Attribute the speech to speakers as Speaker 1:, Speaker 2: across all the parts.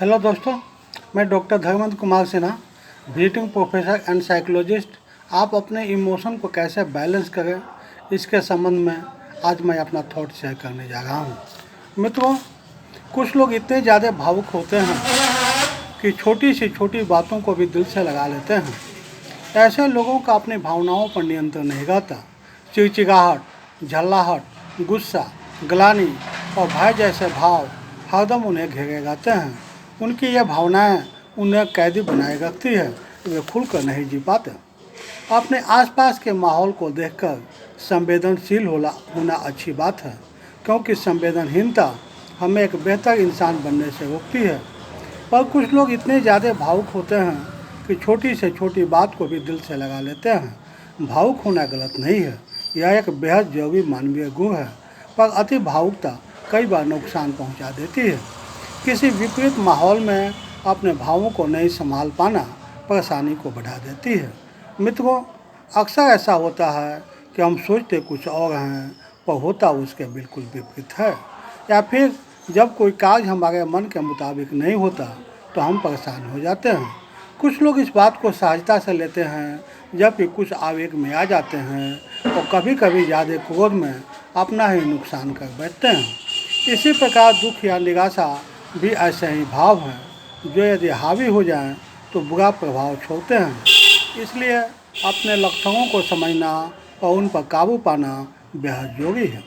Speaker 1: Hello दोस्तों, मैं doctor Dharmendra Kumar Sinha, visiting professor and psychologist. आप अपने इमोशन को कैसे बैलेंस करें, इसके संबंध में आज मैं अपना थॉट शेयर करने जा रहा हूँ। मित्रों, कुछ लोग इतने ज़्यादा भावुक होते हैं कि छोटी सी छोटी बातों को भी दिल से लगा लेते हैं। ऐसे लोगों का अपनी भावनाओं पर नियंत्रण नहीं रहता। चिड़चिड़ाहट, झल्लाहट, गुस्सा, ग्लानि और भय जैसे भाव हरदम उन्हें घेरे रहते हैं। उनकी ये भावनाएं उन्हें कैदी बनाए रखती है, वे खुलकर नहीं जी पाते। अपने आसपास के माहौल को देखकर संवेदनशील होना अच्छी बात है, क्योंकि संवेदनहीनता हमें एक बेहतर इंसान बनने से रोकती है। पर कुछ लोग इतने ज़्यादा भावुक होते हैं कि छोटी से छोटी बात को भी दिल से लगा लेते हैं। भावुक होना गलत नहीं है, यह एक बेहद जरूरी मानवीय गुण है, पर अति भावुकता कई बार नुकसान पहुंचा देती है। किसी विपरीत माहौल में अपने भावों को नहीं संभाल पाना परेशानी को बढ़ा देती है। मित्रों, अक्सर ऐसा होता है कि हम सोचते कुछ और हैं पर होता उसके बिल्कुल विपरीत है, या फिर जब कोई कार्य हमारे मन के मुताबिक नहीं होता तो हम परेशान हो जाते हैं। कुछ लोग इस बात को सहजता से लेते हैं, जबकि कुछ आवेग में आ जाते हैं और कभी कभी ज़्यादा क्रोध में अपना ही नुकसान कर बैठते हैं। इसी प्रकार दुख या निराशा भी ऐसे ही भाव हैं जो यदि हावी हो जाएं तो बुरा प्रभाव छोड़ते हैं। इसलिए अपने लक्षणों को समझना और उन पर काबू पाना बेहद जरूरी है।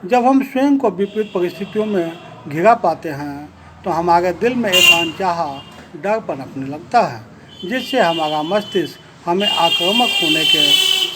Speaker 1: जब हम स्वयं को विपरीत परिस्थितियों में घिरा पाते हैं तो हमारे दिल में एक अनचाहा डर पनपने लगता है, जिससे हमारा मस्तिष्क हमें आक्रामक होने के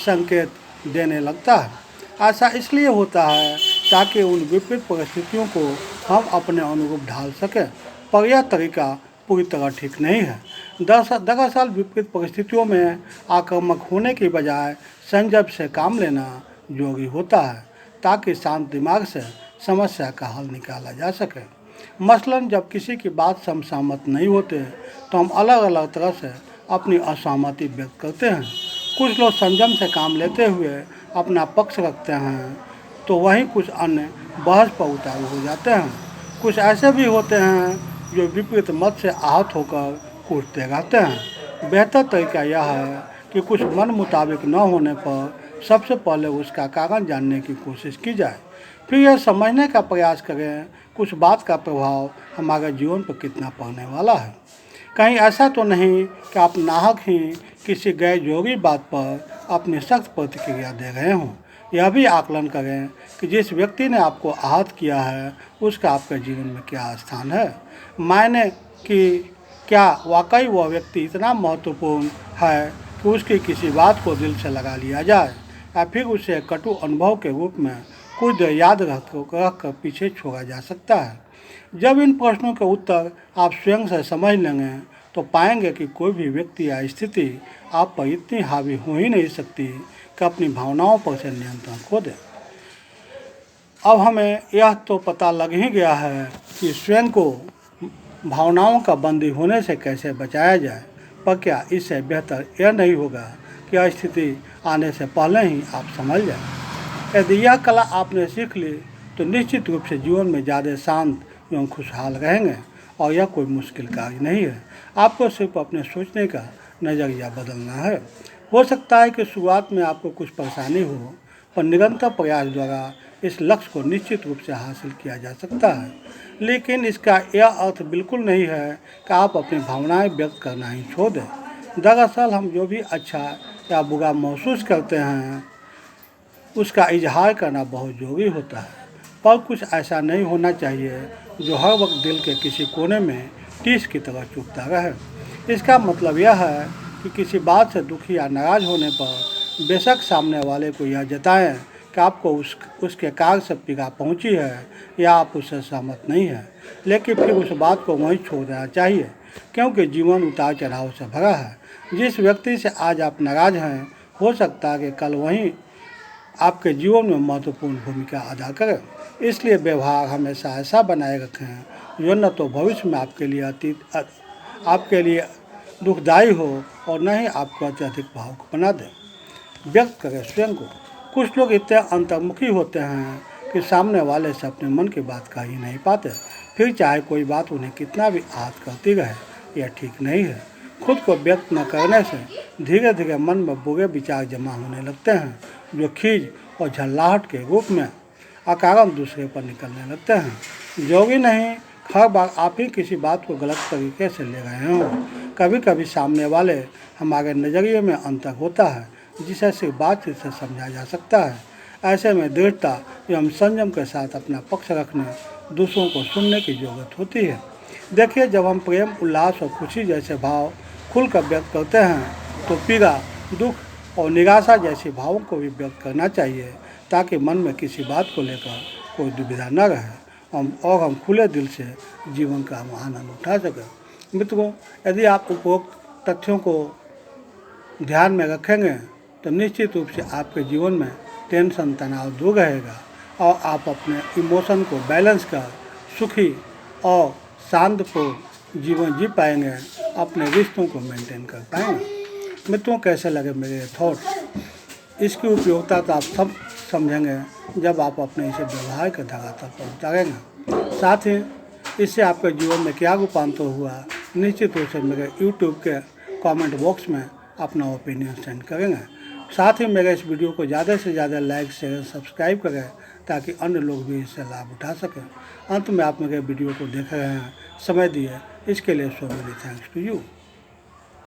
Speaker 1: संकेत देने लगता है। ऐसा इसलिए होता है ताकि उन विपरीत परिस्थितियों को हम अपने अनुरूप ढाल सकें, पर यह तरीका पूरी तरह ठीक नहीं है। दरअसल विपरीत परिस्थितियों में आक्रामक होने की बजाय संयम से काम लेना जरूरी होता है, ताकि शांत दिमाग से समस्या का हल निकाला जा सके। मसलन जब किसी की बात से हम सहमत नहीं होते तो हम अलग अलग तरह से अपनी असहमति व्यक्त करते हैं। कुछ लोग संयम से काम लेते हुए अपना पक्ष रखते हैं, तो वहीं कुछ अन्य बहस पर उतारू हो जाते हैं। कुछ ऐसे भी होते हैं जो विपरीत मत से आहत होकर कूदते रहते हैं। बेहतर तरीका यह है कि कुछ मन मुताबिक न होने पर सबसे पहले उसका कारण जानने की कोशिश की जाए, फिर यह समझने का प्रयास करें कुछ बात का प्रभाव हमारे जीवन पर कितना पड़ने वाला है। कहीं ऐसा तो नहीं कि आप नाहक ही किसी गैर जरूरी बात पर अपनी सख्त प्रतिक्रिया दे रहे हों। यह भी आकलन करें कि जिस व्यक्ति ने आपको आहत किया है उसका आपके जीवन में क्या स्थान है। मायने कि क्या वाकई वह व्यक्ति इतना महत्वपूर्ण है कि उसकी किसी बात को दिल से लगा लिया जाए, या फिर उसे कटु अनुभव के रूप में कुछ देर याद रख कर पीछे छोड़ा जा सकता है। जब इन प्रश्नों के उत्तर आप स्वयं से समझ लेंगे तो पाएंगे कि कोई भी व्यक्ति या स्थिति आप पर इतनी हावी हो ही नहीं सकती कि अपनी भावनाओं पर से नियंत्रण खो दे। अब हमें यह तो पता लग ही गया है कि स्वयं को भावनाओं का बंदी होने से कैसे बचाया जाए, पर क्या इससे बेहतर यह नहीं होगा कि यह स्थिति आने से पहले ही आप समझ जाएं। यदि यह कला आपने सीख ली तो निश्चित रूप से जीवन में ज़्यादा शांत एवं खुशहाल रहेंगे, और यह कोई मुश्किल कार्य नहीं है। आपको सिर्फ अपने सोचने का नज़रिया बदलना है। हो सकता है कि शुरुआत में आपको कुछ परेशानी हो, पर निरंतर प्रयास द्वारा इस लक्ष्य को निश्चित रूप से हासिल किया जा सकता है। लेकिन इसका यह अर्थ बिल्कुल नहीं है कि आप अपनी भावनाएं व्यक्त करना ही छोड़ दें। दरअसल हम जो भी अच्छा या बुरा महसूस करते हैं उसका इजहार करना बहुत ज़रूरी होता है, पर कुछ ऐसा नहीं होना चाहिए जो हर वक्त दिल के किसी कोने में टीस की तरह चुभता रहे। इसका मतलब यह है कि किसी बात से दुखी या नाराज़ होने पर बेशक सामने वाले को यह जताएं कि आपको उसके कार्य से पीड़ा पहुंची है या आप उससे सहमत नहीं हैं, लेकिन फिर उस बात को वहीं छोड़ देना चाहिए, क्योंकि जीवन उतार चढ़ाव से भरा है। जिस व्यक्ति से आज आप नाराज़ हैं, हो सकता है कि कल वहीं आपके जीवन में महत्वपूर्ण भूमिका अदा करें। इसलिए व्यवहार हमेशा ऐसा बनाए रखें जो न तो भविष्य में आपके लिए दुखदायी हो और न ही आपको अत्यधिक भावुक बना दे। व्यक्त करें स्वयं को। कुछ लोग इतने अंतर्मुखी होते हैं कि सामने वाले से अपने मन की बात कह ही नहीं पाते। फिर चाहे कोई बात उन्हें कितना भी आहत करती रहे, यह ठीक नहीं है। खुद को व्यक्त न करने से धीरे धीरे मन में बुरे विचार जमा होने लगते हैं, जो खीज और झल्लाहट के रूप में अकारण दूसरे पर निकलने लगते हैं। जरूरी नहीं हर बार आप ही किसी बात को गलत तरीके से ले रहे हों। कभी कभी सामने वाले हमारे नज़रिए में अंतर होता है, जिसे सिर्फ बातचीत से समझा जा सकता है। ऐसे में दृढ़ता एवं संयम के साथ अपना पक्ष रखने, दूसरों को सुनने की जरूरत होती है। देखिए, जब हम प्रेम, उल्लास और खुशी जैसे भाव खुलकर व्यक्त करते हैं तो पीड़ा, दुख और निराशा जैसे भावों को भी व्यक्त करना चाहिए, ताकि मन में किसी बात को लेकर कोई दुविधा न रहे और हम खुले दिल से जीवन का हम आनंद उठा सकें। मित्रों, यदि आप उपरोक्त तथ्यों को ध्यान में रखेंगे तो निश्चित रूप से आपके जीवन में टेंशन, तनाव दूर रहेगा और आप अपने इमोशन को बैलेंस कर सुखी और शांतिपूर्ण जीवन जी पाएंगे, अपने रिश्तों को मेंटेन कर पाएंगे। मित्रों, कैसे लगे मेरे थॉट्स? इसकी उपयोगिता तो आप सब समझेंगे जब आप अपने इसे व्यवहार के धरातल पर उतारेंगे। साथ ही इससे आपके जीवन में क्या रूपांतर हुआ, निश्चित रूप से मेरे YouTube के कमेंट बॉक्स में अपना ओपिनियन सेंड करेंगे। साथ ही मेरे इस वीडियो को ज़्यादा से ज़्यादा लाइक, शेयर, सब्सक्राइब करें, ताकि अन्य लोग भी इससे लाभ उठा सकें। अंत में आप मेरे वीडियो को देख रहे हैं, समय दिए इसके लिए so many thanks to you.